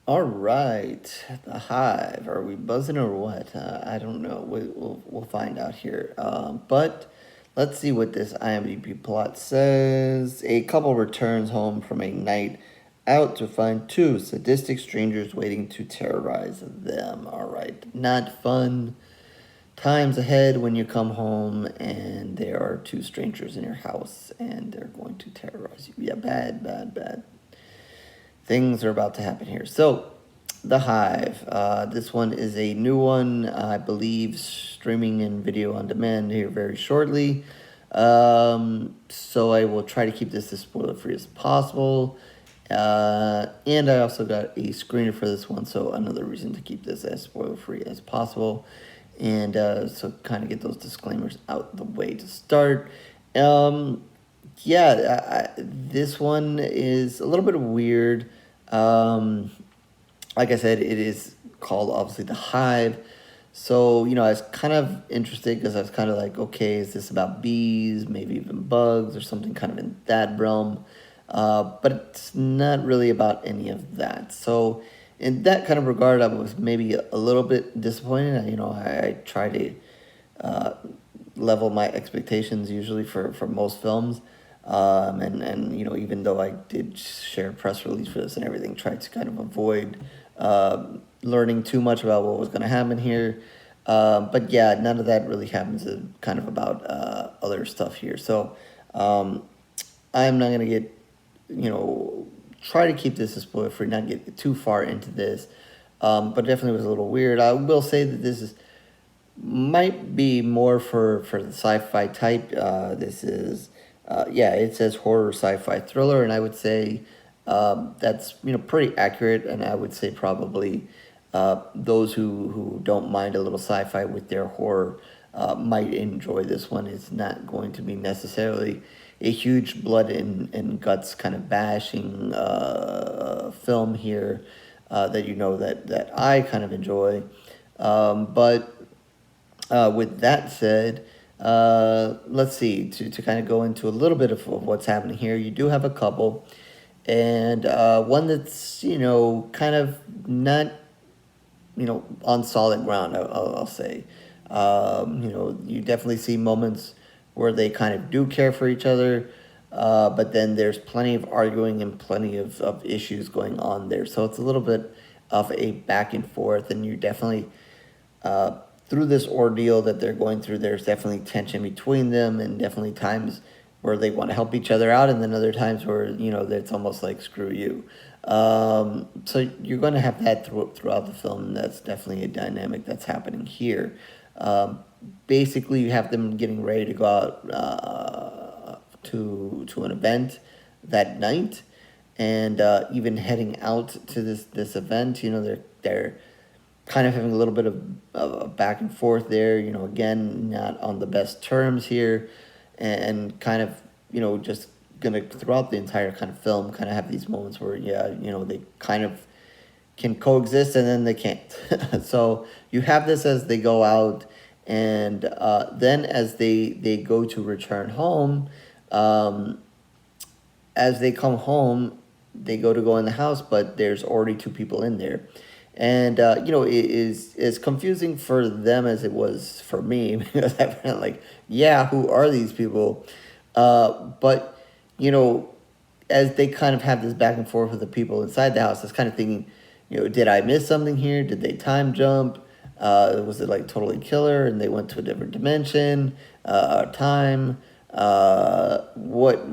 All right, the Hive. Are we buzzing or what? I don't know. We'll find out here. But let's see what this IMDb plot says. A couple returns home from a night out to find two sadistic strangers waiting to terrorize them. All right, not fun times ahead when you come home and there are two strangers in your house and they're going to terrorize you. Yeah, bad, bad, bad things are about to happen here. So, The Hive. This one is a new one, I believe, streaming and video on demand here very shortly. So I will try to keep this as spoiler free as possible. And I also got a screener for this one, so another reason to keep this as spoiler free as possible. And so kind of get those disclaimers out the way to start. This one is a little bit weird. Like I said, it is called obviously The Hive. So, I was kind of interested because I was kind of like, okay, is this about bees, maybe even bugs or something kind of in that realm? But it's not really about any of that. So, in that kind of regard, I was maybe a little bit disappointed. I try to uh, level my expectations usually for most films. And even though I did share a press release for this and everything, tried to kind of avoid learning too much about what was going to happen here. But yeah, none of that really happens. It's kind of about other stuff here. So I'm not going to get, try to keep this a spoiler free, not get too far into this. But definitely was a little weird. I will say that this is might be more for the sci-fi type. This is, it says horror sci-fi thriller, and I would say that's pretty accurate. And I would say probably those who don't mind a little sci-fi with their horror might enjoy this one. It's not going to be necessarily a huge blood and guts kind of bashing film here that I kind of enjoy. But with that said, let's see, to kind of go into a little bit of what's happening here. You do have a couple, and one that's, kind of not, on solid ground, I'll say. You definitely see moments where they kind of do care for each other, but then there's plenty of arguing and plenty of issues going on there. So it's a little bit of a back and forth, and you definitely through this ordeal that they're going through, there's definitely tension between them, and definitely times where they want to help each other out, and then other times where it's almost like screw you. So you're going to have that throughout the film, and that's definitely a dynamic that's happening here. Basically, you have them getting ready to go out to an event that night, and even heading out to this event. They're kind of having a little bit of back and forth there. Again, not on the best terms here, and kind of just gonna throughout the entire kind of film kind of have these moments where they kind of can coexist and then they can't. So you have this as they go out, and then as they go to return home, as they come home, they go in the house, but there's already two people in there. And it is as confusing for them as it was for me, because I felt like, yeah, who are these people? But as they kind of have this back and forth with the people inside the house, I was kind of thinking, did I miss something here? Did they time jump? Was it like totally killer and they went to a different dimension, time? What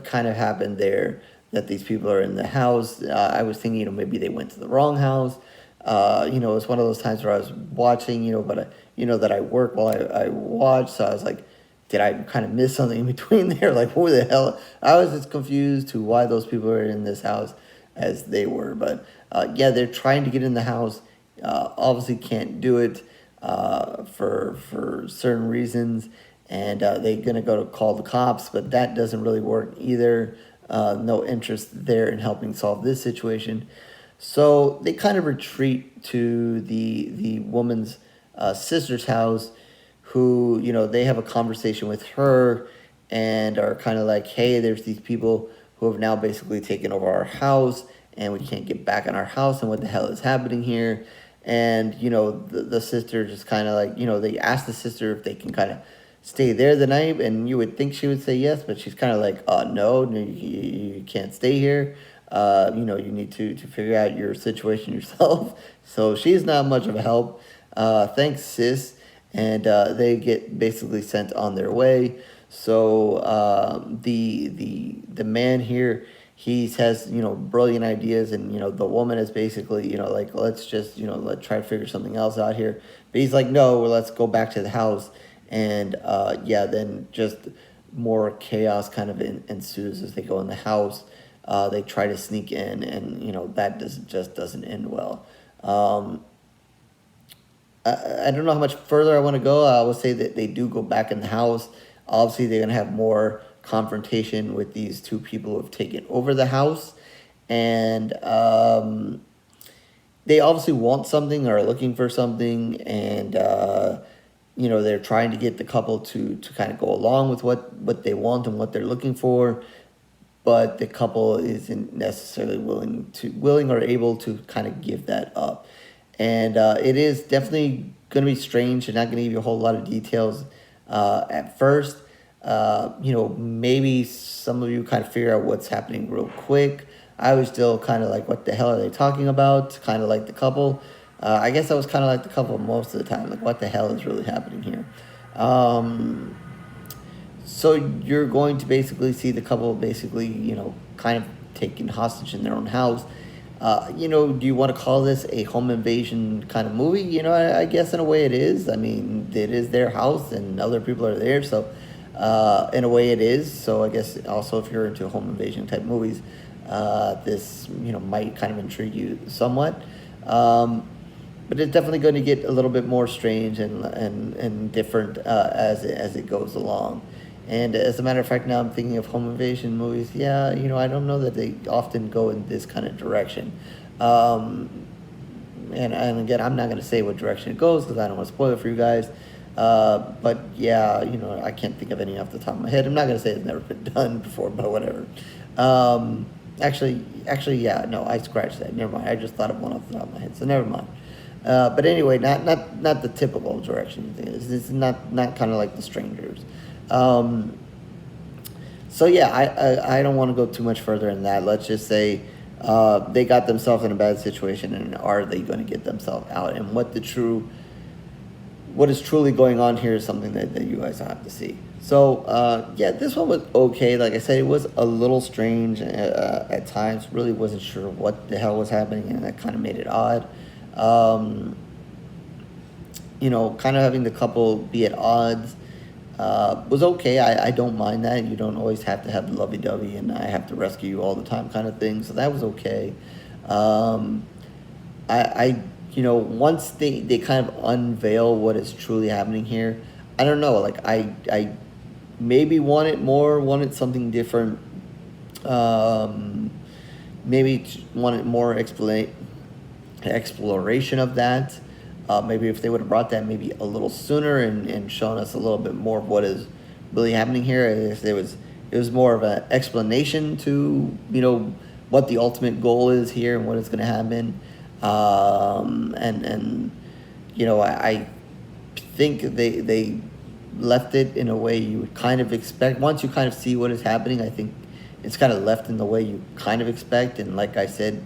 kind of happened there that these people are in the house? I was thinking, maybe they went to the wrong house. It's one of those times where I was watching, but that I work while I watch, so I was like, did I kind of miss something in between there? Like, who the hell? I was as confused to why those people are in this house as they were. But they're trying to get in the house. Obviously, can't do it for certain reasons, and they're gonna go to call the cops, but that doesn't really work either. No interest there in helping solve this situation. So they kind of retreat to the woman's sister's house, who, they have a conversation with her and are kind of like, hey, there's these people who have now basically taken over our house, and we can't get back in our house, and what the hell is happening here? And, the sister just kind of like, they asked the sister if they can kind of stay there the night, and you would think she would say yes, but she's kind of like, no, you can't stay here. You need to figure out your situation yourself. So she's not much of a help. Thanks, sis. And they get basically sent on their way. So the man here, he has brilliant ideas, and the woman is basically like, let's just let's try to figure something else out here. But he's like, no, well, let's go back to the house. And then just more chaos kind of ensues as they go in the house. They try to sneak in, and that just doesn't end well. I don't know how much further I want to go. I would say that they do go back in the house. Obviously, they're going to have more confrontation with these two people who have taken over the house. And they obviously want something or are looking for something. And, they're trying to get the couple to kind of go along with what they want and what they're looking for. But the couple isn't necessarily willing or able to kind of give that up. And it is definitely going to be strange and not going to give you a whole lot of details at first. Maybe some of you kind of figure out what's happening real quick. I was still kind of like, what the hell are they talking about? Kind of like the couple. I guess I was kind of like the couple most of the time. Like, what the hell is really happening here? So you're going to basically see the couple basically, kind of taken hostage in their own house. Do you want to call this a home invasion kind of movie? I guess in a way it is. I mean, it is their house and other people are there. So in a way it is. So I guess also if you're into home invasion type movies, this, might kind of intrigue you somewhat. But it's definitely going to get a little bit more strange and different as it goes along. And as a matter of fact, now I'm thinking of home invasion movies. Yeah, I don't know that they often go in this kind of direction. And again, I'm not going to say what direction it goes because I don't want to spoil it for you guys. But yeah, I can't think of any off the top of my head. I'm not going to say it's never been done before, but whatever. Actually, yeah, no, I scratched that. Never mind. I just thought of one off the top of my head, so never mind. But anyway, not the typical direction. It's not kind of like The Strangers. So yeah, I don't want to go too much further in that. Let's just say they got themselves in a bad situation, and are they going to get themselves out? And what is truly going on here is something that you guys have to see. So yeah, this one was okay. Like I said, it was a little strange at times. Really wasn't sure what the hell was happening, and that kind of made it odd. Kind of having the couple be at odds was okay. I don't mind that. You don't always have to have the lovey-dovey and I have to rescue you all the time kind of thing. So that was okay. Once they kind of unveil what is truly happening here, I don't know. Like I maybe wanted something different. Maybe wanted more exploration of that. Maybe if they would have brought that maybe a little sooner and shown us a little bit more of what is really happening here. If it was more of an explanation to what the ultimate goal is here and what is going to happen. I think they left it in a way you would kind of expect. Once you kind of see what is happening, I think it's kind of left in the way you kind of expect. And like I said,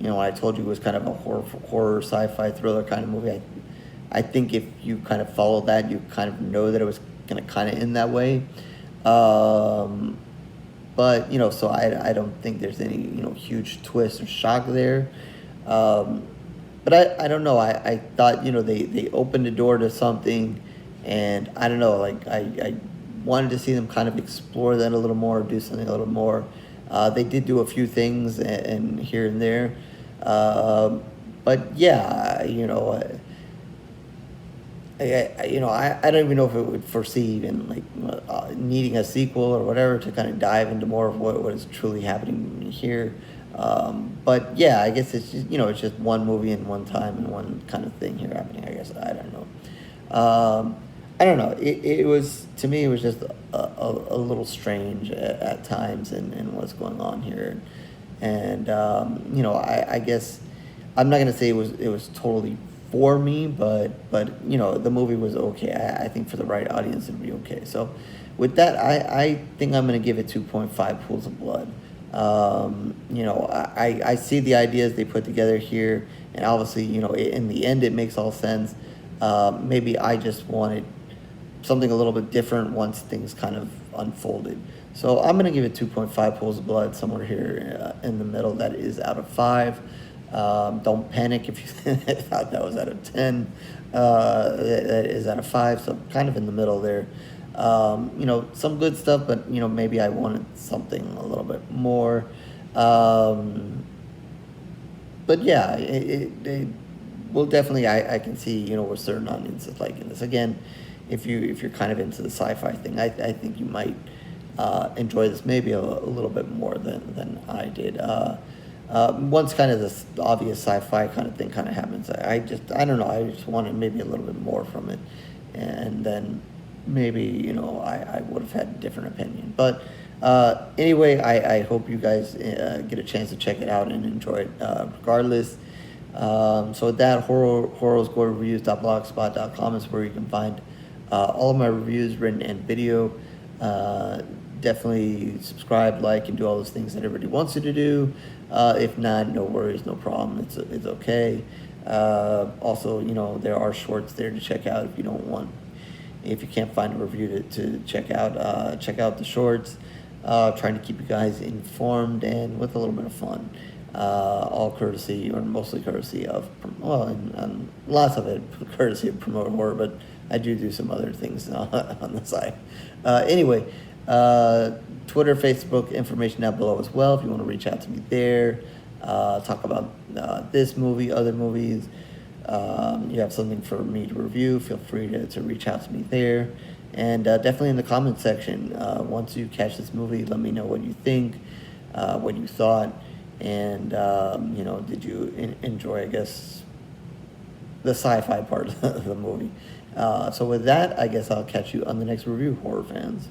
I told you it was kind of a horror sci-fi thriller kind of movie. I think if you kind of follow that, you kind of know that it was going to kind of end that way. But so I don't think there's any huge twist or shock there. But I don't know. I thought they opened the door to something, and I don't know. Like I wanted to see them kind of explore that a little more, do something a little more. They did do a few things and here and there. But yeah, I don't even know if it would foresee even like needing a sequel or whatever to kind of dive into more of what is truly happening here. But yeah, I guess it's just, it's just one movie in one time and one kind of thing here happening. I guess I don't know. I don't know. It was, to me, it was just a little strange at times and what's going on here. And you know, I guess I'm not gonna say it was totally for me, but you know, the movie was okay. I think for the right audience it'd be okay. So with that, I think I'm gonna give it 2.5 pools of blood. You know, I see the ideas they put together here, and obviously, you know, in the end it makes all sense. Maybe I just wanted something a little bit different once things kind of unfolded. So I'm gonna give it 2.5 pools of blood, somewhere here in the middle. That is out of 5. Don't panic if you thought that was out of 10. That is out of 5, so kind of in the middle there. You know, some good stuff, but you know, maybe I wanted something a little bit more. But yeah, it will definitely. I can see, you know, where certain audiences liking this. Again, if you're kind of into the sci-fi thing, I think you might enjoy this maybe a little bit more than I did. Once kind of this obvious sci-fi kind of thing kind of happens, I don't know, I just wanted maybe a little bit more from it, and then maybe, you know, I would have had a different opinion. But anyway, I hope you guys get a chance to check it out and enjoy it regardless. So with that, horrorsgoreReviews.blogspot.com is where you can find all of my reviews, written and video. Definitely subscribe, like, and do all those things that everybody wants you to do. If not, no worries, no problem. It's okay. Also, you know, there are shorts there to check out if you don't want, if you can't find a review to check out the shorts. Trying to keep you guys informed and with a little bit of fun. All courtesy, or mostly courtesy of, well, and lots of it courtesy of Promote Horror, but I do some other things on the side. Anyway, Twitter, Facebook, information down below as well if you want to reach out to me there. Talk about this movie, other movies. You have something for me to review, feel free to reach out to me there. And definitely in the comment section, once you catch this movie, let me know what you think, what you thought, and you know, did you enjoy, I guess, the sci-fi part of the movie. So with that, I guess I'll catch you on the next review, horror fans.